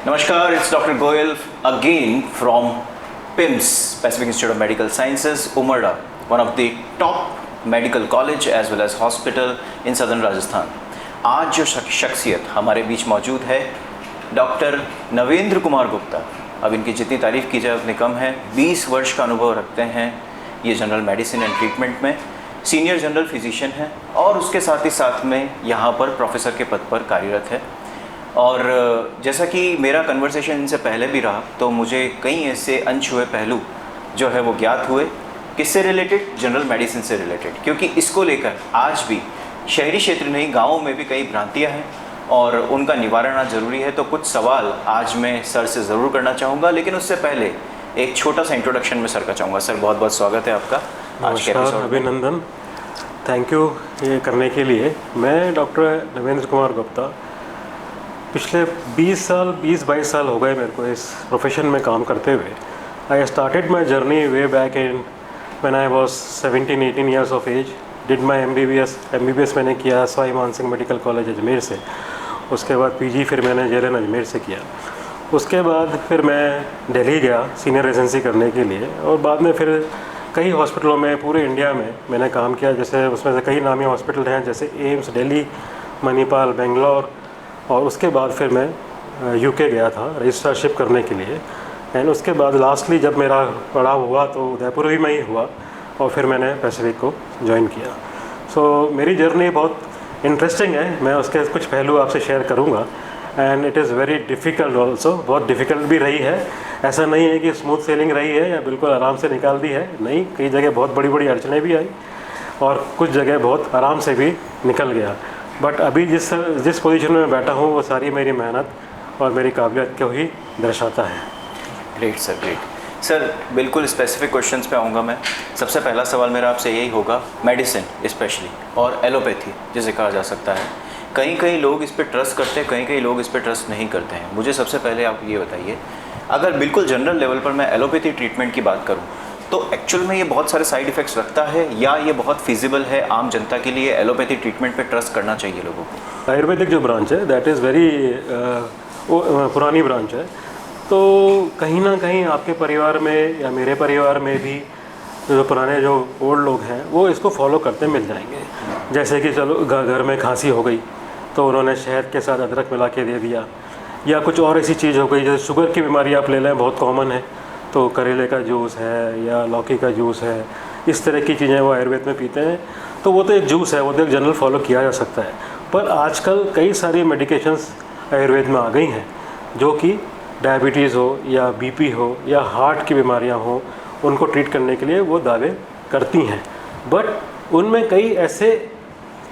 Namaskar, it's Dr. Goyal again from PIMS, Pacific Institute of Medical Sciences, Umarda, one of the top medical college as well as hospital in southern Rajasthan. आज जो शख्सियत हमारे बीच मौजूद है doctor Navendra Kumar Gupta. अब इनकी जितनी तारीफ़ की जाए उतनी कम है। 20 वर्ष का अनुभव रखते हैं ये जनरल मेडिसिन एंड ट्रीटमेंट में, सीनियर जनरल फिजिशियन हैं और उसके साथ ही साथ में यहाँ पर प्रोफेसर के पद पर कार्यरत है। और जैसा कि मेरा कन्वर्सेशन इनसे पहले भी रहा तो मुझे कई ऐसे अनछुए पहलू जो है वो ज्ञात हुए, किससे रिलेटेड, जनरल मेडिसिन से रिलेटेड, क्योंकि इसको लेकर आज भी शहरी क्षेत्र नहीं गाँवों में भी कई भ्रांतियाँ हैं और उनका निवारण ज़रूरी है। तो कुछ सवाल आज मैं सर से ज़रूर करना चाहूँगा, लेकिन उससे पहले एक छोटा सा इंट्रोडक्शन में सर का चाहूँगा। सर बहुत बहुत स्वागत है आपका आज के एपिसोड। अभिनंदन, थैंक यू ये करने के लिए। मैं डॉक्टर नवेंद्र कुमार गुप्ता, पिछले 20-22 साल हो गए मेरे को इस प्रोफेशन में काम करते हुए। I started my journey way back in when I was 17-18 years of age. Did my MBBS मैंने किया सवाई मानसिंह मेडिकल कॉलेज अजमेर से। उसके बाद पीजी फिर मैंने जेएलएन अजमेर से किया। उसके बाद फिर मैं दिल्ली गया सीनियर रेजिडेंसी करने के लिए और बाद में फिर कई हॉस्पिटलों में पूरे इंडिया में मैंने काम किया। जैसे उसमें से कई नामी हॉस्पिटल हैं जैसे एम्स दिल्ली, मणिपाल बेंगलोर, और उसके बाद फिर मैं यूके गया था रजिस्ट्रारशिप करने के लिए। एंड उसके बाद लास्टली जब मेरा पड़ाव हुआ तो उदयपुर भी में ही हुआ और फिर मैंने पैसिफिक को ज्वाइन किया। सो मेरी जर्नी बहुत इंटरेस्टिंग है, मैं उसके कुछ पहलू आपसे शेयर करूँगा। And it is very difficult also, बहुत डिफ़िकल्ट भी रही है। ऐसा नहीं है कि स्मूथ सेलिंग रही है या बिल्कुल आराम से निकाल दी है, नहीं, कई जगह बहुत बड़ी बड़ी अड़चनें भी आई और कुछ जगह बहुत आराम से भी निकल गया। बट अभी जिस पोजीशन में बैठा हूँ वो सारी मेरी मेहनत और मेरी काबिलियत को ही दर्शाता है। Great sir, great sir. बिल्कुल स्पेसिफिक क्वेश्चंस पे आऊँगा मैं। सबसे पहला सवाल मेरा आपसे यही होगा, मेडिसिन स्पेशली और एलोपैथी जिसे कहा जा सकता है, कई लोग इस पर ट्रस्ट करते हैं, कई लोग इस पर ट्रस्ट नहीं करते हैं। मुझे सबसे पहले आप ये बताइए, अगर बिल्कुल जनरल लेवल पर मैं एलोपैथी ट्रीटमेंट की बात करूँ तो एक्चुअल में ये बहुत सारे साइड इफ़ेक्ट्स रखता है या ये बहुत फिजिबल है आम जनता के लिए? एलोपैथी ट्रीटमेंट पे ट्रस्ट करना चाहिए लोगों को? आयुर्वेदिक जो ब्रांच है दैट इज़ वेरी पुरानी ब्रांच है, तो कहीं ना कहीं आपके परिवार में या मेरे परिवार में भी जो पुराने जो ओल्ड लोग हैं वो इसको फॉलो करते मिल जाएंगे। जैसे कि चलो घर में खांसी हो गई तो उन्होंने शहद के साथ अदरक मिला के दे दिया, या कुछ और ऐसी चीज़ हो गई जैसे शुगर की बीमारी आप ले लें, बहुत कॉमन है, तो करेले का जूस है या लौकी का जूस है, इस तरह की चीज़ें वो आयुर्वेद में पीते हैं। तो वो तो एक जूस है, वो तो एक जनरल फॉलो किया जा सकता है। पर आजकल कई सारी मेडिकेशंस आयुर्वेद में आ गई हैं जो कि डायबिटीज़ हो या बीपी हो या हार्ट की बीमारियां हो, उनको ट्रीट करने के लिए वो दावे करती हैं। बट उनमें कई ऐसे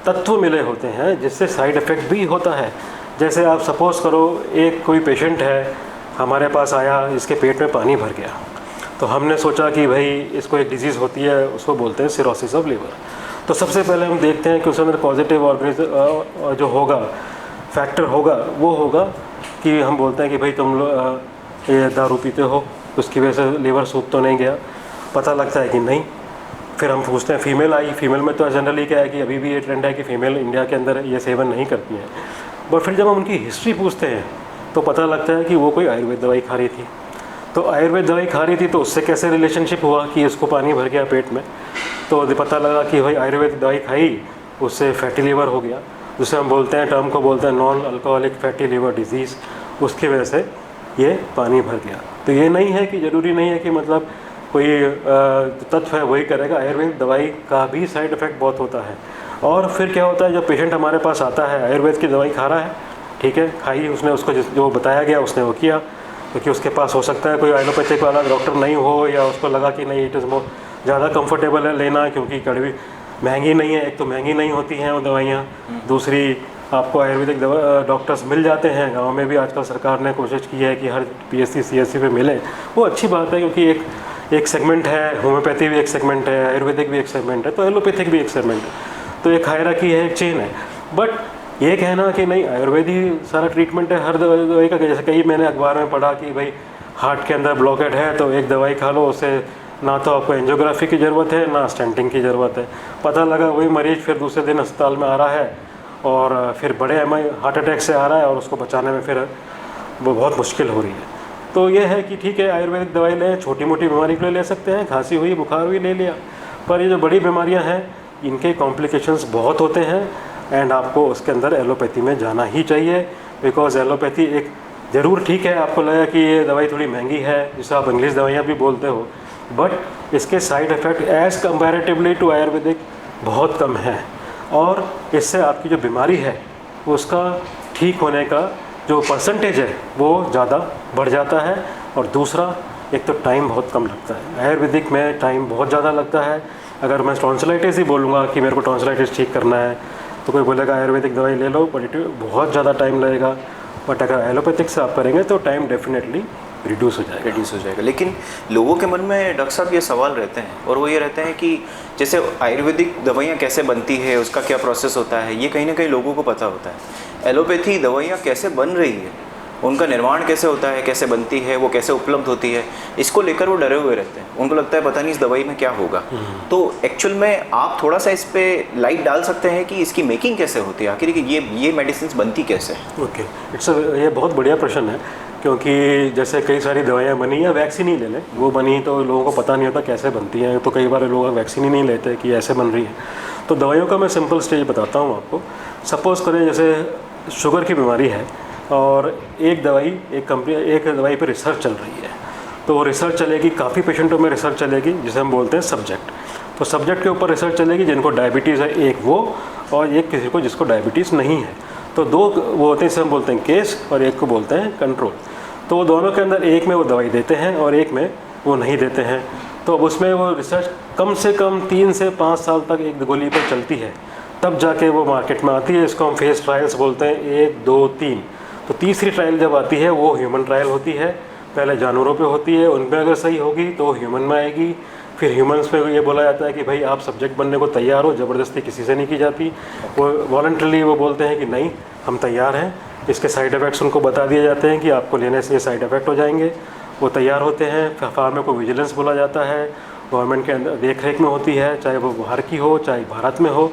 तत्व मिले होते हैं जिससे साइड इफ़ेक्ट भी होता है। जैसे आप सपोज़ करो एक कोई पेशेंट है हमारे पास आया, इसके पेट में पानी भर गया, तो हमने सोचा कि भाई इसको एक डिजीज़ होती है, उसको बोलते हैं सिरोसिस ऑफ लिवर। तो सबसे पहले हम देखते हैं कि उसके अंदर पॉजिटिव ऑर्गेनिज्म जो होगा, फैक्टर होगा, वो होगा कि हम बोलते हैं कि भाई तुम ये दारू पीते हो, उसकी वजह से लिवर सूख तो नहीं गया। पता लगता है कि नहीं। फिर हम पूछते हैं, फीमेल आई, फीमेल में तो जनरली क्या है कि अभी भी ये ट्रेंड है कि फ़ीमेल इंडिया के अंदर ये सेवन नहीं करती हैं। बट फिर जब हम उनकी हिस्ट्री पूछते हैं तो पता लगता है कि वो कोई आयुर्वेद दवाई खा रही थी। तो आयुर्वेद दवाई खा रही थी तो उससे कैसे रिलेशनशिप हुआ कि इसको पानी भर गया पेट में? तो पता लगा कि भाई आयुर्वेद दवाई खाई, उससे फैटी लीवर हो गया, जिसे हम बोलते हैं, टर्म को बोलते हैं non alcoholic fatty liver disease, उसकी वजह से ये पानी भर गया। तो ये नहीं है कि ज़रूरी नहीं है कि मतलब कोई तत्व है वही करेगा। आयुर्वेद दवाई का भी साइड इफ़ेक्ट बहुत होता है। और फिर क्या होता है, जब पेशेंट हमारे पास आता है आयुर्वेद की दवाई खा रहा है, ठीक है, खाई उसने, उसको जो बताया गया उसने वो किया, क्योंकि उसके पास हो सकता है कोई एलोपैथिक वाला डॉक्टर नहीं हो या उसको लगा कि नहीं इट इज़ मोर ज़्यादा कंफर्टेबल है लेना, क्योंकि कड़वी महंगी नहीं है, एक तो महंगी नहीं होती हैं वो दवाइयाँ, दूसरी आपको आयुर्वेदिक डॉक्टर्स मिल जाते हैं। गांव में भी आजकल सरकार ने कोशिश की है कि हर पीएचसी सीएचसी पे मिले, वो अच्छी बात है, क्योंकि एक सेगमेंट है, होम्योपैथी भी एक सेगमेंट है, आयुर्वेदिक भी एक सेगमेंट है, तो एलोपैथिक भी एक सेगमेंट है, तो एक हायरार्की है, एक चेन है। बट ये कहना कि नहीं आयुर्वेद ही सारा ट्रीटमेंट है हर दवाई का, जैसे कई मैंने अखबार में पढ़ा कि भाई हार्ट के अंदर ब्लॉकेट है तो एक दवाई खा लो, उससे ना तो आपको एंजियोग्राफी की ज़रूरत है ना स्टेंटिंग की ज़रूरत है। पता लगा वही मरीज़ फिर दूसरे दिन अस्पताल में आ रहा है और फिर बड़े हार्ट अटैक से आ रहा है और उसको बचाने में फिर वो बहुत मुश्किल हो रही है। तो ये है कि ठीक है आयुर्वेदिक दवाई लें, छोटी मोटी बीमारी के लिए ले सकते हैं, खांसी हुई बुखार हुई ले लिया, पर ये जो बड़ी बीमारियां हैं इनके कॉम्प्लिकेशंस बहुत होते हैं एंड आपको उसके अंदर एलोपैथी में जाना ही चाहिए। बिकॉज एलोपैथी एक ज़रूर ठीक है, आपको लगा कि ये दवाई थोड़ी महंगी है जिसे आप इंग्लिश दवाइयाँ भी बोलते हो, बट इसके side effect as comparatively to Ayurvedic बहुत कम है और इससे आपकी जो बीमारी है उसका ठीक होने का जो परसेंटेज है वो ज़्यादा बढ़ जाता है। और दूसरा, एक तो टाइम बहुत कम लगता है, आयुर्वेदिक में टाइम बहुत ज़्यादा लगता है। अगर मैं टॉन्सिलाइटिस ही बोलूँगा कि मेरे को टॉन्सिलाइटिस ठीक करना है तो कोई बोलेगा आयुर्वेदिक दवाई ले लो, बट बहुत ज़्यादा टाइम लगेगा। बट अगर एलोपैथिक से आप करेंगे तो टाइम डेफिनेटली रिड्यूस हो जाएगा। लेकिन लोगों के मन में डॉक्टर साहब ये सवाल रहते हैं, और वो ये रहते हैं कि जैसे आयुर्वेदिक दवाइयाँ कैसे बनती है, उसका क्या प्रोसेस होता है, ये कहीं ना कहीं लोगों को पता होता है। एलोपैथी दवाइयाँ कैसे बन रही है, उनका निर्माण कैसे होता है, कैसे बनती है, वो कैसे उपलब्ध होती है, इसको लेकर वो डरे हुए रहते हैं। उनको लगता है पता नहीं इस दवाई में क्या होगा। तो एक्चुअल में आप थोड़ा सा इस पर लाइट डाल सकते हैं कि इसकी मेकिंग कैसे होती है, आखिर ये मेडिसिन बनती कैसे है? ओके, ये बहुत बढ़िया प्रश्न है, क्योंकि जैसे कई सारी दवाइयाँ बनी या वैक्सीन ही ले लें, वो बनी तो लोगों को पता नहीं होता कैसे बनती हैं, तो कई बार लोग वैक्सीन ही नहीं लेते कि ऐसे बन रही है। तो दवाइयों का मैं सिंपल स्टेज बताता हूँ आपको। सपोज़ करें जैसे शुगर की बीमारी है और एक दवाई पर रिसर्च चल रही है, तो वो रिसर्च चलेगी, काफ़ी पेशेंटों में रिसर्च चलेगी जिसे हम बोलते हैं सब्जेक्ट। तो सब्जेक्ट के ऊपर रिसर्च चलेगी जिनको डायबिटीज़ है एक वो, और एक किसी को जिसको डायबिटीज़ नहीं है। तो दो वो होते हैं, जिसे हम बोलते हैं केस, और एक को बोलते हैं कंट्रोल। तो वो दोनों के अंदर एक में वो दवाई देते हैं और एक में वो नहीं देते हैं। तो उसमें वो रिसर्च कम से कम 3 से 5 साल तक एक गोली पर चलती है, तब जाके वो मार्केट में आती है। इसको हम फेस ट्रायल्स बोलते हैं, 1, 2, 3। तो तीसरी ट्रायल जब आती है वो ह्यूमन ट्रायल होती है। पहले जानवरों पे होती है, उनमें अगर सही होगी तो ह्यूमन में आएगी। फिर ह्यूमंस में ये बोला जाता है कि भाई आप सब्जेक्ट बनने को तैयार हो, ज़बरदस्ती किसी से नहीं की जाती। वो वॉलंटरली वो बोलते हैं कि नहीं हम तैयार हैं। इसके साइड इफ़ेक्ट्स उनको बता दिए जाते हैं कि आपको लेने से ये साइड इफ़ेक्ट हो जाएंगे। वो तैयार होते हैं। फार्माकोविजिलेंस बोला जाता है, गवर्नमेंट के अंदर देख रेख में होती है, चाहे वो बाहर की हो चाहे भारत में हो,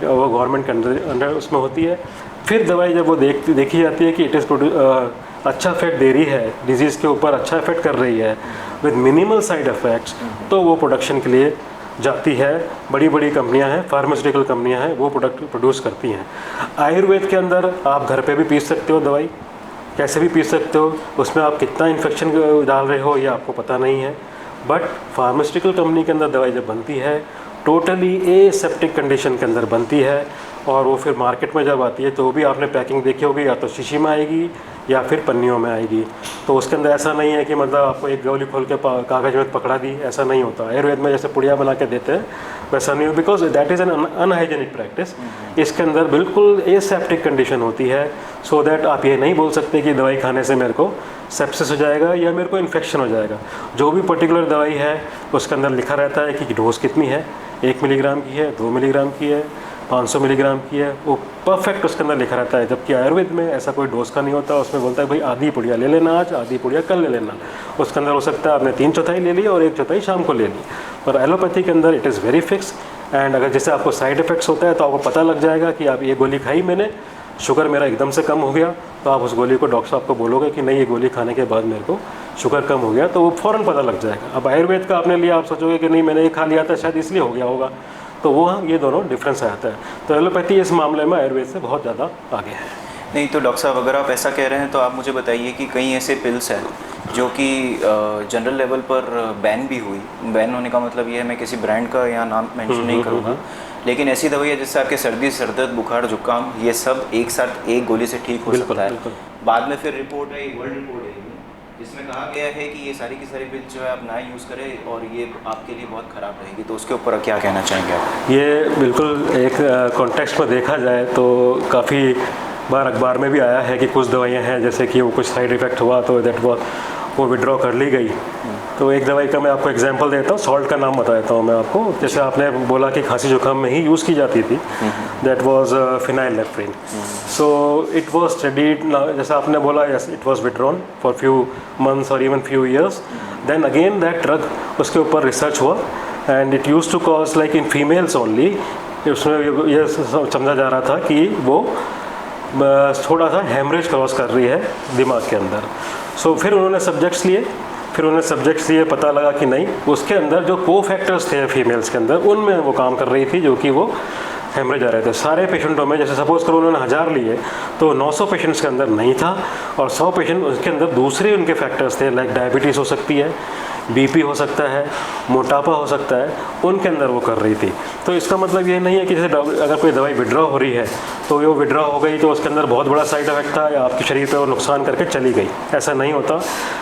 वो गवर्नमेंट के अंडर उसमें होती है। फिर दवाई जब वो देखी जाती है कि इट इज़ अच्छा इफेक्ट दे रही है, डिजीज़ के ऊपर अच्छा इफेक्ट कर रही है विद मिनिमल साइड इफ़ेक्ट्स, तो वो प्रोडक्शन के लिए जाती है। बड़ी बड़ी कंपनियां हैं, फार्मास्यूटिकल कंपनियां हैं, वो प्रोडक्ट प्रोड्यूस करती हैं। आयुर्वेद के अंदर आप घर पे भी पी सकते हो दवाई, कैसे भी पी सकते हो। उसमें आप कितना इन्फेक्शन डाल रहे हो ये आपको पता नहीं है। बट फार्मास्यूटिकल कंपनी के अंदर दवाई जब बनती है टोटली एसेप्टिक कंडीशन के अंदर बनती है, और वो फिर मार्केट में जब आती है तो भी आपने पैकिंग देखी होगी, या तो शीशी में आएगी या फिर पन्नियों में आएगी। तो उसके अंदर ऐसा नहीं है कि मतलब आपको एक गोली खोल के कागज़ में पकड़ा दी, ऐसा नहीं होता। आयुर्वेद में जैसे पुड़िया बना के देते हैं वैसा नहीं हो, because that is an unhygienic practice. इसके अंदर बिल्कुल एसेप्टिक कंडीशन होती है, सो दैट आप ये नहीं बोल सकते कि दवाई खाने से मेरे को सेप्सिस हो जाएगा या मेरे को इन्फेक्शन हो जाएगा। जो भी पर्टिकुलर दवाई है उसके अंदर लिखा रहता है कि डोज कितनी है, 1 मिलीग्राम की है, 2 मिलीग्राम की है, 500 मिलीग्राम की है, वो परफेक्ट उसके अंदर लिखा रहता है। जबकि आयुर्वेद में ऐसा कोई डोज का नहीं होता, उसमें बोलता है भाई आधी पुड़िया ले लेना आज, आधी पुड़िया कल ले लेना। उसके अंदर हो सकता है आपने 3/4 ले ली और 1/4 शाम को ले ली। पर एलोपैथी के अंदर it is very fix. And अगर जैसे आपको साइड इफ़ेक्ट्स होता है तो आपको पता लग जाएगा कि आप ये गोली खाई मैंने, शुगर मेरा एकदम से कम हो गया, तो आप उस गोली को डॉक्टर साहब को बोलोगे कि नहीं ये गोली खाने के बाद मेरे को शुगर कम हो गया, तो वो फ़ौरन पता लग जाएगा। अब आयुर्वेद का आपने लिया, आप सोचोगे कि नहीं मैंने ये खा लिया था शायद इसलिए हो गया होगा, तो वो ये दोनों डिफरेंस आता है। तो एलोपैथी इस मामले में आयुर्वेद से बहुत ज़्यादा आगे है। नहीं तो डॉक्टर साहब अगर आप ऐसा कह रहे हैं तो आप मुझे बताइए कि कई ऐसे पिल्स हैं जो कि जनरल लेवल पर बैन भी हुई। बैन होने का मतलब ये है, मैं किसी ब्रांड का यहाँ नाम मेंशन नहीं करूँगा, लेकिन ऐसी दवाई है जिससे आपके सर्दी, सरदर्द, बुखार, जुकाम ये सब एक साथ एक गोली से ठीक हो सकता है। बाद में फिर रिपोर्ट है, वर्ल्ड रिपोर्ट है जिसमें कहा गया है कि ये सारी की सारी पिल्स जो है आप ना यूज़ करें और ये आपके लिए बहुत ख़राब रहेगी। तो उसके ऊपर क्या कहना चाहेंगे आप? ये बिल्कुल एक कॉन्टेक्स्ट में देखा जाए तो काफ़ी बार अखबार में भी आया है कि कुछ दवाइयाँ हैं जैसे कि वो कुछ साइड इफ़ेक्ट हुआ तो वो विड्रॉ कर ली गई। तो एक दवाई का मैं आपको एग्जांपल देता हूँ, सॉल्ट का नाम बता देता हूँ मैं आपको। जैसे आपने बोला कि खांसी जुकाम में ही यूज़ की जाती थी, that was phenylephrine. So it was studied, जैसे आपने बोला yes it was withdrawn for few months और even few years. Then again that drug, उसके ऊपर रिसर्च हुआ and it use to cause like in females only. उसमें ये समझा जा रहा था कि वो थोड़ा सा हेमरेज क्रॉस कर रही है दिमाग के अंदर। सो फिर उन्होंने सब्जेक्ट्स लिए, पता लगा कि नहीं, उसके अंदर जो को फैक्टर्स थे फीमेल्स के अंदर, उनमें वो काम कर रही थी, जो कि वो हेमरेज आ रहे थे। सारे पेशेंटों में, जैसे सपोज करो उन्होंने 1000 लिए तो 900 पेशेंट्स के अंदर नहीं था, और 100 पेशेंट उसके अंदर दूसरे उनके फैक्टर्स थे, लाइक डायबिटीज़ हो सकती है, बीपी हो सकता है, मोटापा हो सकता है, उनके अंदर वो कर रही थी। तो इसका मतलब ये नहीं है कि जैसे अगर कोई दवाई विड्रॉ हो रही है तो वो विड्रॉ हो गई तो उसके अंदर बहुत बड़ा साइड इफेक्ट था या आपके शरीर पे वो नुकसान करके चली गई, ऐसा नहीं होता।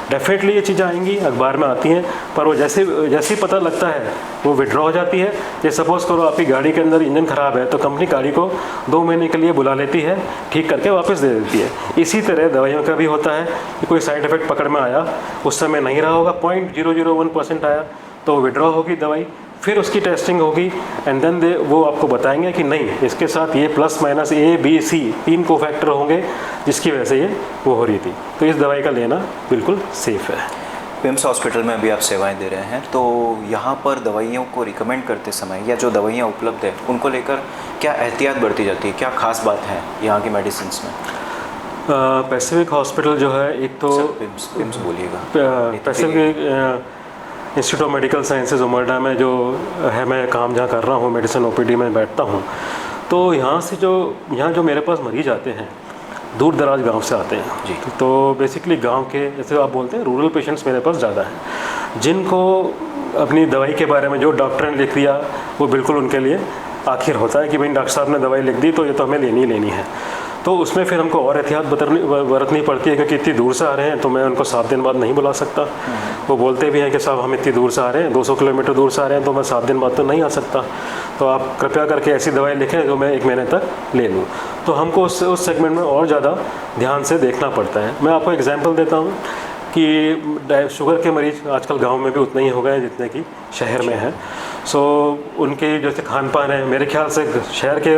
डेफिनेटली ये चीज़ें आएंगी, अखबार में आती हैं, पर वो जैसे ही पता लगता है वो विड्रॉ हो जाती है। जैसे सपोज़ करो आपकी गाड़ी के अंदर इंजन ख़राब है तो कंपनी गाड़ी को 2 महीने के लिए बुला लेती है, ठीक करके वापस दे देती है। इसी तरह दवाइयों का भी होता है कि कोई साइड इफ़ेक्ट पकड़ में आया, उस समय नहीं रहा होगा, 0.001% आया तो विड्रॉ होगी दवाई, फिर उसकी टेस्टिंग होगी, एंड देन वो आपको बताएंगे कि नहीं, इसके साथ ये plus minus A B C 3 को फैक्टर होंगे जिसकी वजह से ये वो हो रही थी। तो इस दवाई का लेना बिल्कुल सेफ़ है। पिम्स हॉस्पिटल में अभी आप सेवाएं दे रहे हैं, तो यहाँ पर दवाइयों को रिकमेंड करते समय या जो दवाइयाँ उपलब्ध है उनको लेकर क्या एहतियात बरती जाती है, क्या खास बात है यहाँ की मेडिसिन में? पैसिफिक हॉस्पिटल जो है, एक तो पिम्स बोलिएगा, Pacific Institute of Medical Sciences Umarda में जो है, मैं काम जहाँ कर रहा हूँ, मेडिसिन OPD में बैठता हूँ, तो यहाँ जो मेरे पास मरीज आते हैं दूर दराज गांव से आते हैं जी। तो बेसिकली गांव के, जैसे आप बोलते हैं, रूरल पेशेंट्स मेरे पास ज़्यादा हैं, जिनको अपनी दवाई के बारे में जो डॉक्टर ने लिख दिया वो बिल्कुल उनके लिए आखिर होता है कि भाई डॉक्टर साहब ने दवाई लिख दी तो ये तो हमें लेनी है। तो उसमें फिर हमको और एहतियात बरतनी पड़ती है, क्योंकि इतनी दूर से आ रहे हैं तो मैं उनको 7 दिन बाद नहीं बुला सकता। वो बोलते भी हैं कि साहब हम इतनी दूर से आ रहे हैं, 200 किलोमीटर दूर से आ रहे हैं, तो मैं 7 दिन बाद तो नहीं आ सकता, तो आप कृपया करके ऐसी दवाई लिखें जो मैं 1 महीने तक ले लूँ। तो हमको उस सेगमेंट में और ज़्यादा ध्यान से देखना पड़ता है। मैं आपको एग्जाम्पल देता हूँ कि शुगर के मरीज़ आजकल गांव में भी उतने ही हो गए हैं जितने कि शहर में हैं। सो उनके जैसे खान पान है, मेरे ख्याल से शहर के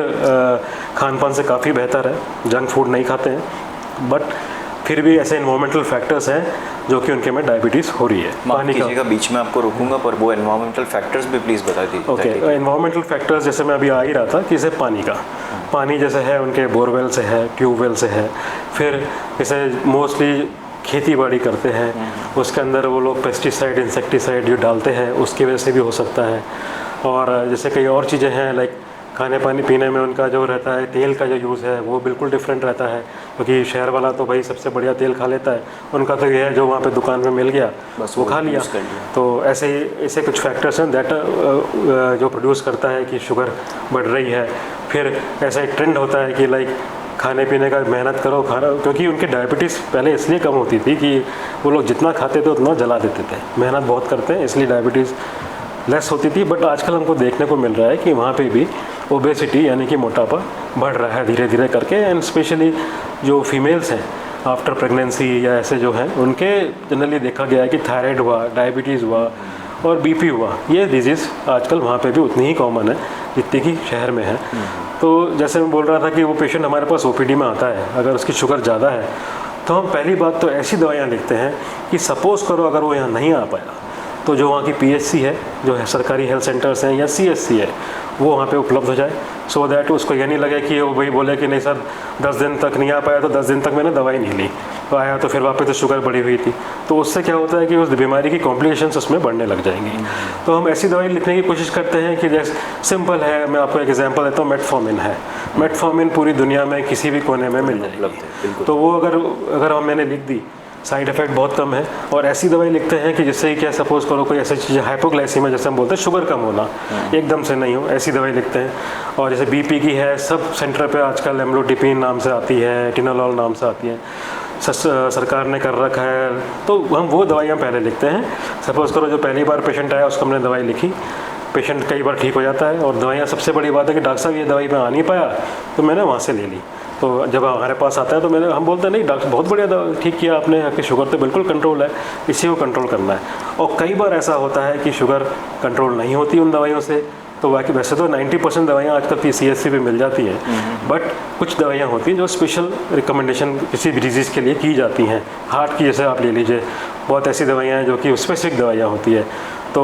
खान पान से काफ़ी बेहतर है, जंक फूड नहीं खाते हैं, बट फिर भी ऐसे इन्वायरमेंटल फैक्टर्स हैं जो कि उनके में डायबिटीज़ हो रही है। पानी का बीच में आपको रोकूंगा, पर वो एनवायरमेंटल फैक्टर्स भी प्लीज़ बता दीजिए। ओके, एनवायरमेंटल फैक्टर्स जैसे मैं अभी आ ही रहा था कि जैसे पानी जैसे है उनके बोरवेल से है, ट्यूबवेल से है, फिर जैसे मोस्टली खेती बाड़ी करते हैं, उसके अंदर वो लोग पेस्टिसाइड इंसेक्टिसाइड जो डालते हैं उसकी वजह से भी हो सकता है। और जैसे कई और चीज़ें हैं, लाइक खाने पानी पीने में उनका जो रहता है, तेल का जो यूज़ है वो बिल्कुल डिफरेंट रहता है, क्योंकि शहर वाला तो भाई सबसे बढ़िया तेल खा लेता है, उनका तो ये है जो वहाँ पे दुकान में मिल गया बस वो खा लिया। तो ऐसे कुछ फैक्टर्स हैं दैट जो प्रोड्यूस करता है कि शुगर बढ़ रही है। फिर ऐसा एक ट्रेंड होता है कि लाइक खाने पीने का मेहनत करो, क्योंकि उनकी डायबिटीज़ पहले इसलिए कम होती थी कि वो लोग जितना खाते थे उतना जला देते थे, मेहनत बहुत करते हैं इसलिए डायबिटीज़ लेस होती थी। बट आजकल हमको देखने को मिल रहा है कि वहाँ पे भी ओबेसिटी यानी कि मोटापा बढ़ रहा है धीरे धीरे करके, एंड स्पेशली जो फीमेल्स हैं आफ्टर प्रेगनेंसी या ऐसे जो हैं उनके जनरली देखा गया है कि थायराइड हुआ, डायबिटीज़ हुआ और बीपी हुआ, ये डिजीज़ आजकल वहाँ पे भी उतनी ही कॉमन है जितनी कि शहर में है। तो जैसे मैं बोल रहा था कि वो पेशेंट हमारे पास OPD में आता है, अगर उसकी शुगर ज़्यादा है तो हम पहली बात तो ऐसी दवाइयाँ लिखते हैं कि सपोज़ करो अगर वो यहाँ नहीं आ पाया तो जो वहाँ की PHC है, जो है सरकारी हेल्थ सेंटर्स हैं, या CHC है, वो वहाँ पे उपलब्ध हो जाए, सो दैट उसको ये नहीं लगे कि वो भाई बोले कि नहीं सर 10 दिन तक नहीं आ पाया तो 10 दिन तक मैंने दवाई नहीं ली, तो आया तो फिर वापस तो शुगर बढ़ी हुई थी, तो उससे क्या होता है कि उस बीमारी की कॉम्प्लिकेशंस उसमें बढ़ने लग जाएंगी। तो हम ऐसी दवाई लिखने की कोशिश करते हैं कि जैसे सिंपल है, मैं आपको एक एग्जांपल देता हूँ, मेटफॉर्मिन है। मेटफॉर्मिन पूरी दुनिया में किसी भी कोने में मिल जाएगी, तो वो अगर मैंने लिख दी, साइड इफ़ेक्ट बहुत कम है। और ऐसी दवाई लिखते हैं कि जिससे क्या सपोज़ करो कोई ऐसी चीज़ हाइपोग्लाइसीमिया जैसे हम बोलते हैं, शुगर कम होना एकदम से नहीं हो, ऐसी दवाई लिखते हैं। और जैसे बीपी की है, सब सेंटर पे आजकल एम्लोडिपिन नाम से आती है, टिनोलॉल नाम से आती है, सरकार ने कर रखा है, तो हम वो दवाइयाँ पहले लिखते हैं। सपोज़ करो जो पहली बार पेशेंट आया उसको हमने दवाई लिखी, पेशेंट कई बार ठीक हो जाता है। और दवाइयाँ, सबसे बड़ी बात है कि डॉक्टर साहब ये दवाई मैं आ नहीं पाया तो मैंने वहाँ से ले ली, तो जब हमारे पास आता है तो हम बोलते हैं नहीं डॉक्टर बहुत बढ़िया दवा ठीक किया आपने, आपकी शुगर तो बिल्कुल कंट्रोल है, इसी को कंट्रोल करना है। और कई बार ऐसा होता है कि शुगर कंट्रोल नहीं होती उन दवाइयों से, तो बाकी वैसे तो 90% दवाइयाँ आजकल CHC पे मिल जाती हैं, बट कुछ दवाइयाँ होती हैं जो स्पेशल रिकमेंडेशन किसी भी डिजीज़ के लिए की जाती हैं। हार्ट की जैसे आप ले लीजिए, बहुत ऐसी दवाइयाँ हैं जो कि स्पेसिफिक दवाइयाँ होती है, तो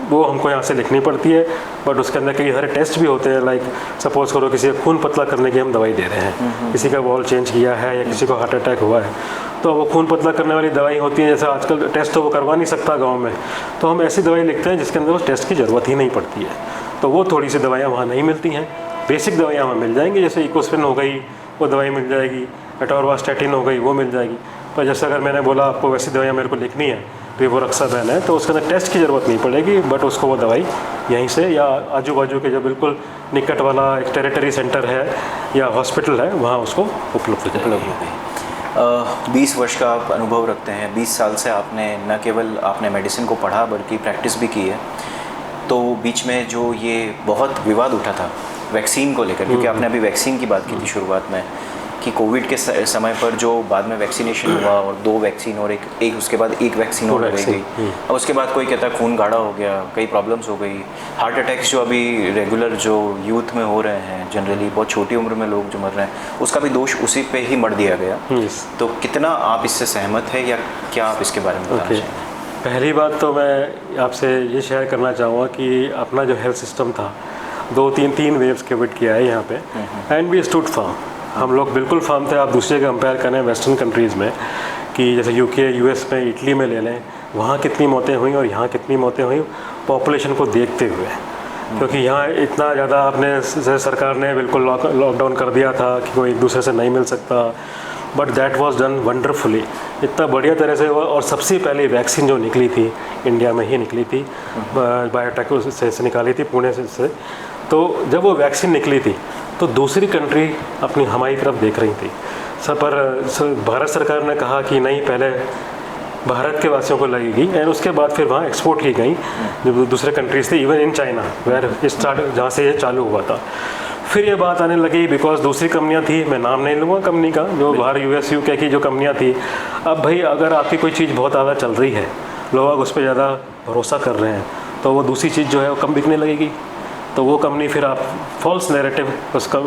वो हमको यहाँ से लिखनी पड़ती है। बट उसके अंदर कई सारे टेस्ट भी होते हैं, लाइक सपोज़ करो किसी का खून पतला करने की हम दवाई दे रहे हैं, किसी का वॉल चेंज किया है या किसी को हार्ट अटैक हुआ है, तो वो खून पतला करने वाली दवाई होती है। जैसे आजकल टेस्ट तो वो करवा नहीं सकता गाँव में, तो हम ऐसी दवाई लिखते हैं जिसके अंदर उस टेस्ट की ज़रूरत ही नहीं पड़ती है। तो वो थोड़ी सी दवाइयाँ वहाँ नहीं मिलती हैं। बेसिक दवाइयाँ वहाँ मिल जाएंगी, जैसे इकोस्प्रिन हो गई वो दवाई मिल जाएगी, एटोरवास्टैटिन हो गई वो मिल जाएगी। पर जैसे अगर मैंने बोला आपको वैसी दवाइयाँ मेरे को लिखनी है, रिवोरक्साबैन है, तो उसके अंदर टेस्ट की ज़रूरत नहीं पड़ेगी, बट उसको वो दवाई यहीं से या आजू बाजू के जो बिल्कुल निकट वाला एक टेरिटरी सेंटर है या हॉस्पिटल है वहाँ उसको उपलब्ध होगी। 20 वर्ष का आप अनुभव रखते हैं, 20 साल से आपने न केवल आपने मेडिसिन को पढ़ा बल्कि प्रैक्टिस भी की है। तो बीच में जो ये बहुत विवाद उठा था वैक्सीन को लेकर, क्योंकि आपने अभी वैक्सीन की बात की थी शुरुआत में कि कोविड के समय पर जो बाद में वैक्सीनेशन हुआ और 2 वैक्सीन और एक उसके बाद एक वैक्सीन और रह गई, और उसके बाद कोई कहता है खून गाढ़ा हो गया, कई प्रॉब्लम्स हो गई, हार्ट अटैक्स जो अभी रेगुलर जो यूथ में हो रहे हैं, जनरली बहुत छोटी उम्र में लोग जो मर रहे हैं, उसका भी दोष उसी पे ही मढ़ दिया गया। तो कितना आप इससे सहमत है या क्या आप इसके बारे में बताना चाहेंगे? पहली बात तो मैं आपसे ये शेयर करना चाहूँगा कि अपना जो हेल्थ सिस्टम था 2-3 वेव्स कोविड की आए यहाँ पे, एंड वी स्टूड फर्म। हम लोग बिल्कुल फर्म थे। आप दूसरे कंपेयर करें वेस्टर्न कंट्रीज़ में कि जैसे यूके, यूएस में, इटली में ले लें, वहाँ कितनी मौतें हुई और यहाँ कितनी मौतें हुई पॉपुलेशन को देखते हुए, क्योंकि यहाँ इतना ज़्यादा आपने सरकार ने बिल्कुल लॉकडाउन कर दिया था कि कोई एक दूसरे से नहीं मिल सकता, but that was done wonderfully, इतना बढ़िया तरह से हुआ। और सबसे पहले वैक्सीन जो निकली थी इंडिया में ही निकली थी, बायोटेक से निकाली थी पुणे से। तो जब वो वैक्सीन निकली थी तो दूसरी कंट्री अपनी हमारी तरफ देख रही थी। पर भारत सरकार ने कहा कि नहीं, पहले भारत के वासियों को लगेगी, एंड उसके बाद फिर वहाँ एक्सपोर्ट की गई जो दूसरे कंट्रीज़ थे, even in China where start, जहाँ से ये चालू हुआ था। फिर ये बात आने लगी बिकॉज दूसरी कंपनियां थी, मैं नाम नहीं लूँगा कंपनी का, जो बाहर US UK की जो कंपनियां थी। अब भाई अगर आपकी कोई चीज़ बहुत ज़्यादा चल रही है, लोग उस पर ज़्यादा भरोसा कर रहे हैं, तो वो दूसरी चीज़ जो है वो कम बिकने लगेगी। तो वो कंपनी फिर आप फॉल्स नैरेटिव उसका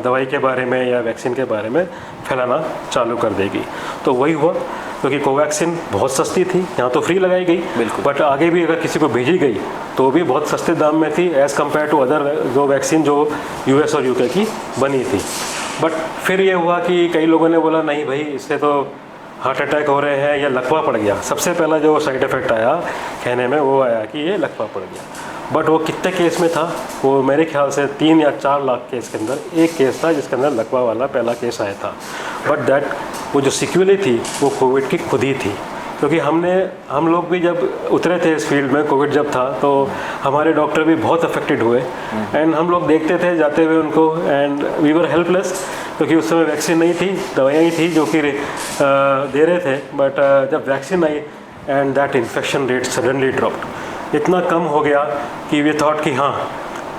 दवाई के बारे में या वैक्सीन के बारे में फैलाना चालू कर देगी। तो वही हुआ, क्योंकि कोवैक्सीन बहुत सस्ती थी, यहाँ तो फ्री लगाई गई, बट आगे भी अगर किसी को भेजी गई तो भी बहुत सस्ते दाम में थी एज़ कम्पेयर टू अदर जो वैक्सीन जो US और UK की बनी थी। बट फिर ये हुआ कि कई लोगों ने बोला नहीं भाई, इससे तो हार्ट अटैक हो रहे हैं या लकवा पड़ गया। सबसे पहला जो साइड इफ़ेक्ट आया कहने में वो आया कि ये लकवा पड़ गया, बट वो कितने केस में था, वो मेरे ख्याल से 3 या 4 लाख केस के अंदर एक केस था जिसके अंदर लकवा वाला पहला केस आया था। बट दैट वो जो सिक्वेली थी वो कोविड की खुद ही थी, क्योंकि हम लोग भी जब उतरे थे इस फील्ड में, कोविड जब था, तो हमारे डॉक्टर भी बहुत अफेक्टेड हुए, एंड हम लोग देखते थे जाते हुए उनको, एंड वी वर हेल्पलेस, क्योंकि उस समय वैक्सीन नहीं थी, दवाइयाँ ही थी जो कि दे रहे थे। बट जब vaccine I and that infection rate suddenly dropped, इतना कम हो गया कि वी थॉट कि हाँ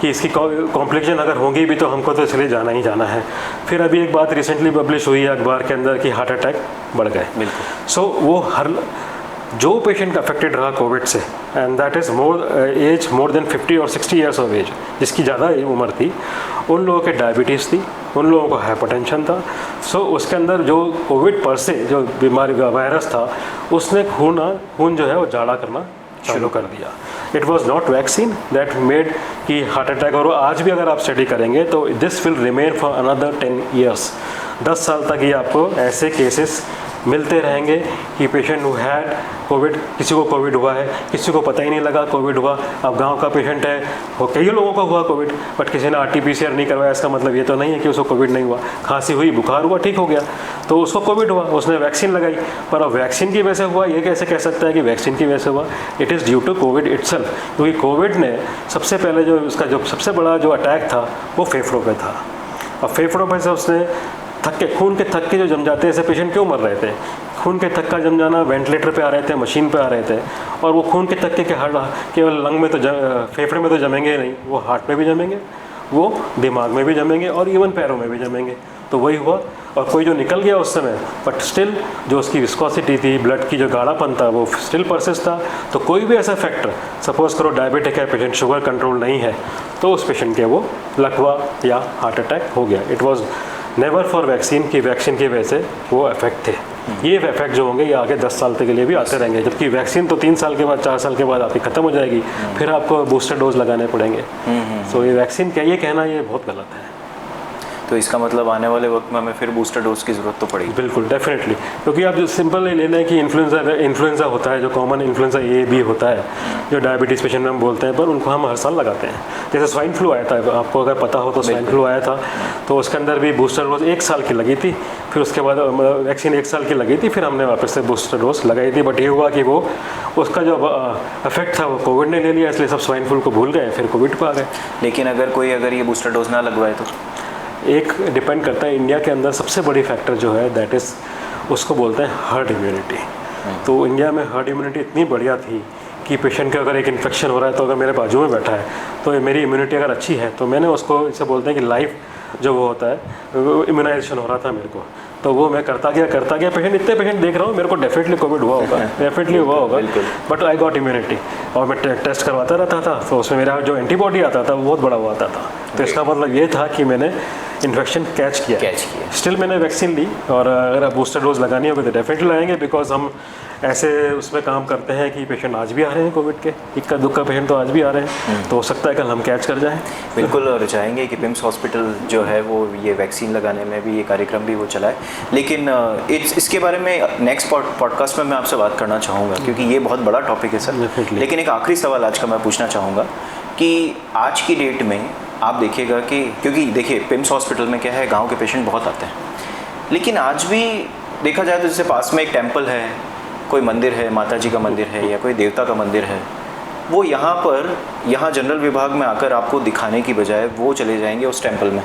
कि इसकी कॉम्प्लिकेशन अगर होंगी भी तो हमको तो इसलिए जाना ही जाना है। फिर अभी एक बात रिसेंटली पब्लिश हुई है अखबार के अंदर कि हार्ट अटैक बढ़ गए। सो वो हर जो पेशेंट अफेक्टेड रहा कोविड से, and that is age more than 50 और 60 ईयर्स ऑफ एज, जिसकी ज़्यादा उम्र थी, उन लोगों के डायबिटीज़ थी, उन लोगों को हाइपरटेंशन था। सो उसके अंदर जो कोविड पर से जो बीमारी का वायरस था, उसने खून जो है वो जाड़ा करना चालू कर दिया। It was not vaccine that made कि हार्ट अटैक, और आज भी अगर आप स्टडी करेंगे तो this will remain for another 10 years, 10 साल तक ये आपको ऐसे केसेस मिलते रहेंगे कि पेशेंट हु हैड कोविड, किसी को कोविड हुआ है, किसी को पता ही नहीं लगा कोविड हुआ। अब गांव का पेशेंट है, वो कई लोगों को हुआ कोविड, बट किसी ने RT-PCR नहीं करवाया, इसका मतलब ये तो नहीं है कि उसको कोविड नहीं हुआ। खांसी हुई, बुखार हुआ, ठीक हो गया, तो उसको कोविड हुआ, उसने वैक्सीन लगाई। पर अब वैक्सीन की वजह से हुआ, ये कैसे कह सकता है कि वैक्सीन की वजह से हुआ? It is due to Covid itself, क्योंकि कोविड ने सबसे पहले जो उसका जो सबसे बड़ा जो अटैक था वो फेफड़ों पे था, और फेफड़ों पे से उसने खून के थक्के जो जम जाते हैं, ऐसे पेशेंट क्यों मर रहे थे? खून के थक्का जम जाना, वेंटिलेटर पे आ रहे थे, मशीन पे आ रहे थे, और वो खून के थक्के के केवल लंग में तो फेफड़े में तो जमेंगे नहीं, वो हार्ट में भी जमेंगे, वो दिमाग में भी जमेंगे, और इवन पैरों में भी जमेंगे। तो वही हुआ, और कोई जो निकल गया उस समय, बट स्टिल जो उसकी विस्कोसिटी थी, ब्लड की जो गाढ़ापन था, वो स्टिल परसिस्ट था। तो कोई भी ऐसा फैक्टर, सपोज करो डायबिटिक है पेशेंट, शुगर कंट्रोल नहीं है, तो उस पेशेंट के वो लकवा या हार्ट अटैक हो गया। It was never for vaccine की वजह से वो अफेक्ट थे। ये इफेक्ट जो होंगे ये आगे 10 साल तक के लिए भी आते रहेंगे, जबकि वैक्सीन तो 3 साल के बाद 4 साल के बाद आपकी ख़त्म हो जाएगी, फिर आपको बूस्टर डोज लगाने पड़ेंगे। सो ये वैक्सीन क्या ये कहना ये बहुत गलत है। तो इसका मतलब आने वाले वक्त में हमें फिर बूस्टर डोज की ज़रूरत तो पड़ेगी। बिल्कुल डेफिनेटली, क्योंकि आप जो सिंपल ले लेना है कि इन्फ्लुएंजा होता है, जो कॉमन इन्फ्लुएंजा ए बी होता है, जो डायबिटीज़ पेशेंट में हम बोलते हैं, पर उनको हम हर साल लगाते हैं। जैसे स्वाइन फ्लू आया था, आपको अगर पता हो तो स्वाइन फ्लू आया था, तो उसके अंदर भी बूस्टर डोज 1 साल की लगी थी, फिर उसके बाद वैक्सीन 1 साल की लगी थी, फिर हमने वापस से बूस्टर डोज लगाई थी। बट ये हुआ कि वो उसका जो इफेक्ट था वो कोविड ने ले लिया, इसलिए सब स्वाइन फ्लू को भूल गए, फिर कोविड पर आ गए। लेकिन अगर ये बूस्टर डोज ना लगवाए तो एक डिपेंड करता है, इंडिया के अंदर सबसे बड़ी फैक्टर जो है दैट इज़ उसको बोलते हैं हर्ड इम्यूनिटी। तो इंडिया में हर्ड इम्यूनिटी इतनी बढ़िया थी कि पेशेंट के अगर एक इन्फेक्शन हो रहा है तो अगर मेरे बाजू में बैठा है तो मेरी इम्यूनिटी अगर अच्छी है तो मैंने उसको इसे बोलते हैं कि लाइफ जो वो होता है इम्यूनाइजेशन हो रहा था मेरे को, तो वो मैं करता गया। पेशेंट इतने पेशेंट देख रहा हूँ, मेरे को डेफिनेटली कोविड हुआ होगा, डेफिनेटली हुआ होगा, बट आई गॉट इम्यूनिटी। और मैं टेस्ट करवाता रहता था, तो उसमें मेरा जो एंटीबॉडी आता था वो बहुत बड़ा हुआ आता था। तो इसका मतलब ये था कि मैंने इन्फेक्शन कैच किया। स्टिल मैंने वैक्सीन ली, और अगर आप बूस्टर डोज लगानी होगी तो डेफिनेटली लगाएंगे, बिकॉज हम ऐसे उसमें काम करते हैं कि पेशेंट आज भी आ रहे हैं कोविड के, इक्का दुक्का पेशेंट तो आज भी आ रहे हैं, तो हो सकता है कल हम कैच कर जाएं। बिल्कुल, और चाहेंगे कि पिम्स हॉस्पिटल जो है वो ये वैक्सीन लगाने में भी ये कार्यक्रम भी वो चलाए। लेकिन इसके बारे में नेक्स्ट पॉडकास्ट में मैं आपसे बात करना चाहूँगा, क्योंकि ये बहुत बड़ा टॉपिक है सर। लेकिन एक आखिरी सवाल आज का मैं पूछना चाहूँगा कि आज की डेट में आप देखिएगा कि, क्योंकि देखिए पिम्स हॉस्पिटल में क्या है, गाँव के पेशेंट बहुत आते हैं, लेकिन आज भी देखा जाए तो जैसे पास में एक टेम्पल है, कोई मंदिर है, माता जी का मंदिर है या कोई देवता का मंदिर है, वो यहाँ जनरल विभाग में आकर आपको दिखाने की बजाय वो चले जाएंगे उस टेम्पल में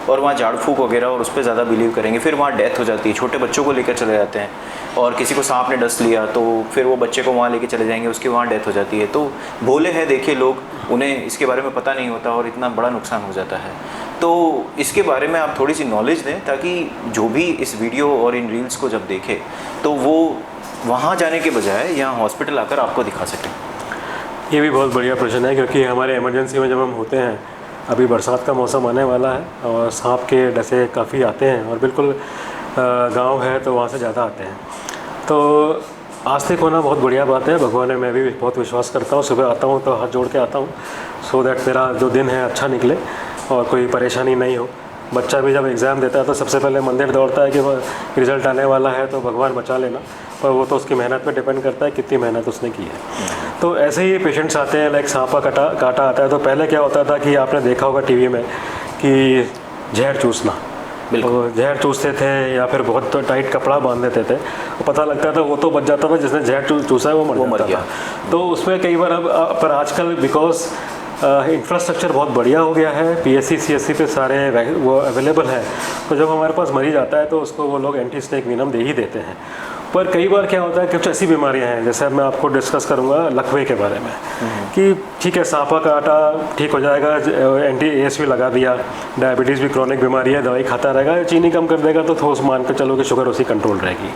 और वहाँ झाड़ फूक वगैरह और उस पर ज़्यादा बिलीव करेंगे। फिर वहाँ डेथ हो जाती है, छोटे बच्चों को लेकर चले जाते हैं, और किसी को सांप ने डस लिया तो फिर वो बच्चे को वहाँ लेके चले जाएंगे, उसकी वहाँ डेथ हो जाती है। तो भोले हैं देखिए लोग, उन्हें इसके बारे में पता नहीं होता और इतना बड़ा नुकसान हो जाता है। तो इसके बारे में आप थोड़ी सी नॉलेज दें, ताकि जो भी इस वीडियो और इन रील्स को जब देखे तो वो वहाँ जाने के बजाय यहाँ हॉस्पिटल आकर आपको दिखा सकें। ये भी बहुत बढ़िया प्रश्न है, क्योंकि हमारे इमरजेंसी में जब हम होते हैं, अभी बरसात का मौसम आने वाला है और सांप के डसे काफ़ी आते हैं, और बिल्कुल गांव है तो वहाँ से ज़्यादा आते हैं। तो आस्तिक होना बहुत बढ़िया बात है, भगवान में मैं भी बहुत विश्वास करता हूँ। सुबह आता हूँ तो हाथ जोड़ के आता हूँ, सो दैट मेरा जो दिन है अच्छा निकले और कोई परेशानी नहीं हो। बच्चा भी जब एग्ज़ाम देता है तो सबसे पहले मंदिर दौड़ता है कि रिज़ल्ट आने वाला है तो भगवान बचा लेना, पर वो तो उसकी मेहनत पे डिपेंड करता है कितनी मेहनत उसने की है। तो ऐसे ही पेशेंट्स आते हैं, लाइक सांप का काटा आता है, तो पहले क्या होता था कि आपने देखा होगा टीवी में कि जहर चूसना, तो जहर चूसते थे या फिर बहुत टाइट कपड़ा बांध देते थे, पता लगता था वो तो बच जाता था, जिसने जहर चूसा है वो मर गया। तो उसमें कई बार अब पर आजकल बिकॉज इंफ्रास्ट्रक्चर बहुत बढ़िया हो गया है, PSC CSC पे सारे वो अवेलेबल है, तो जब हमारे पास मरीज आता है तो उसको वो लोग एंटी स्नेक वेनम दे ही देते हैं। पर कई बार क्या होता है, कुछ ऐसी बीमारियां हैं, जैसे मैं आपको डिस्कस करूंगा लकवे के बारे में, कि ठीक है सांपा काटा ठीक हो जाएगा, एंटी ASV लगा दिया, डायबिटीज़ भी क्रॉनिक बीमारी है, दवाई खाता रहेगा, चीनी कम कर देगा तो ठोस मान कर चलो कि शुगर उसी कंट्रोल रहेगी।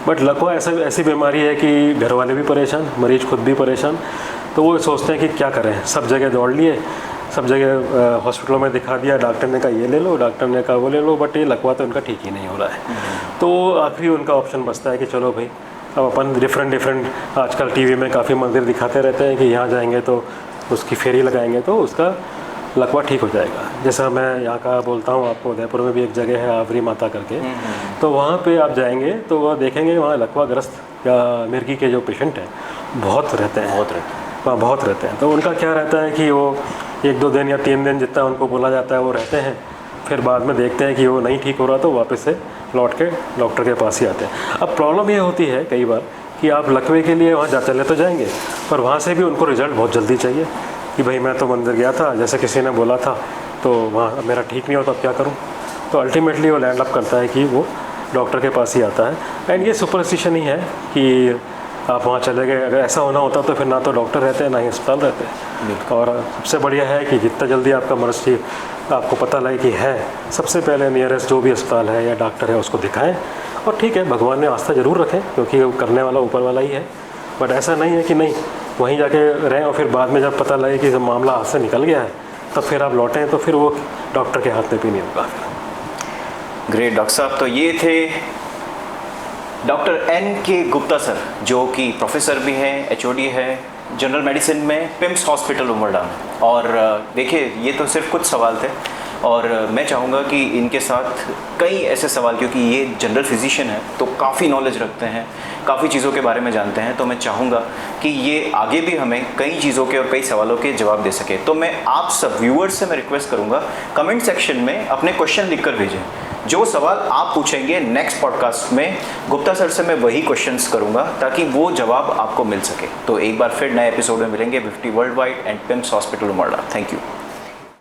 बट लकवा ऐसी बीमारी है कि घर वाले भी परेशान, मरीज खुद भी परेशान, तो वो सोचते हैं कि क्या करें, सब जगह दौड़ लिए, सब जगह हॉस्पिटलों में दिखा दिया, डॉक्टर ने कहा ये ले लो, डॉक्टर ने कहा वो ले लो, बट ये लकवा तो उनका ठीक ही नहीं हो रहा है। तो आखिरी उनका ऑप्शन बचता है कि चलो भाई अब अपन डिफरेंट आजकल टीवी में काफ़ी मंदिर दिखाते रहते हैं कि यहाँ जाएंगे तो उसकी फेरी लगाएंगे तो उसका लकवा ठीक हो जाएगा। जैसा मैं यहाँ का बोलता हूँ आपको, उदयपुर में भी एक जगह है आवरी माता करके, तो वहाँ पे आप जाएंगे तो वह देखेंगे वहाँ लकवाग्रस्त या मिर्गी के जो पेशेंट हैं बहुत रहते हैं, वहाँ बहुत रहते हैं। तो उनका क्या रहता है कि वो 1-2 दिन या 3 दिन जितना उनको बोला जाता है वो रहते हैं, फिर बाद में देखते हैं कि वो नहीं ठीक हो रहा तो वापस से लौट के डॉक्टर के पास ही आते हैं। अब प्रॉब्लम ये होती है कई बार कि आप लकवे के लिए वहाँ चले तो जाएंगे, पर वहाँ से भी उनको रिजल्ट बहुत जल्दी चाहिए कि भाई मैं तो मंदिर गया था, जैसे किसी ने बोला था, तो वहाँ मेरा ठीक नहीं होता, अब क्या करूँ। तो अल्टीमेटली वो लैंड अप करता है कि वो डॉक्टर के पास ही आता है। एंड ये सुपरस्टिशन ही है कि आप वहाँ चले गए, अगर ऐसा होना होता तो फिर ना तो डॉक्टर रहते हैं ना ही अस्पताल रहते हैं। और सबसे बढ़िया है कि जितना जल्दी आपका मर्ज ठीक आपको पता लगे कि है, सबसे पहले नियरेस्ट जो भी अस्पताल है या डॉक्टर है उसको दिखाएं। और ठीक है, भगवान ने आस्था ज़रूर रखें, क्योंकि वो करने वाला ऊपर वाला ही है, बट ऐसा नहीं है कि नहीं वहीं जाके रहें और फिर बाद में जब पता लगे कि जब मामला हाथ से निकल गया है तब फिर आप लौटें, तो फिर वो डॉक्टर के हाथ में भी नहीं होगा। ग्रेट डॉक्टर साहब, तो ये थे डॉक्टर NK गुप्ता सर, जो कि प्रोफेसर भी हैं, HOD है जनरल मेडिसिन में पिम्स हॉस्पिटल उमरडा में। और देखिए, ये तो सिर्फ कुछ सवाल थे और मैं चाहूँगा कि इनके साथ कई ऐसे सवाल, क्योंकि ये जनरल फिजिशियन है तो काफ़ी नॉलेज रखते हैं, काफ़ी चीज़ों के बारे में जानते हैं, तो मैं चाहूँगा कि ये आगे भी हमें कई चीज़ों के और कई सवालों के जवाब दे सके। तो मैं आप सब व्यूअर्स से मैं रिक्वेस्ट करूँगा, कमेंट सेक्शन में अपने क्वेश्चन लिखकर भेजें। जो सवाल आप पूछेंगे नेक्स्ट पॉडकास्ट में गुप्ता सर से मैं वही क्वेश्चंस करूंगा, ताकि वो जवाब आपको मिल सके। तो एक बार फिर नए एपिसोड में मिलेंगे 50 world wide and PIMS hospital Umarda. Thank you.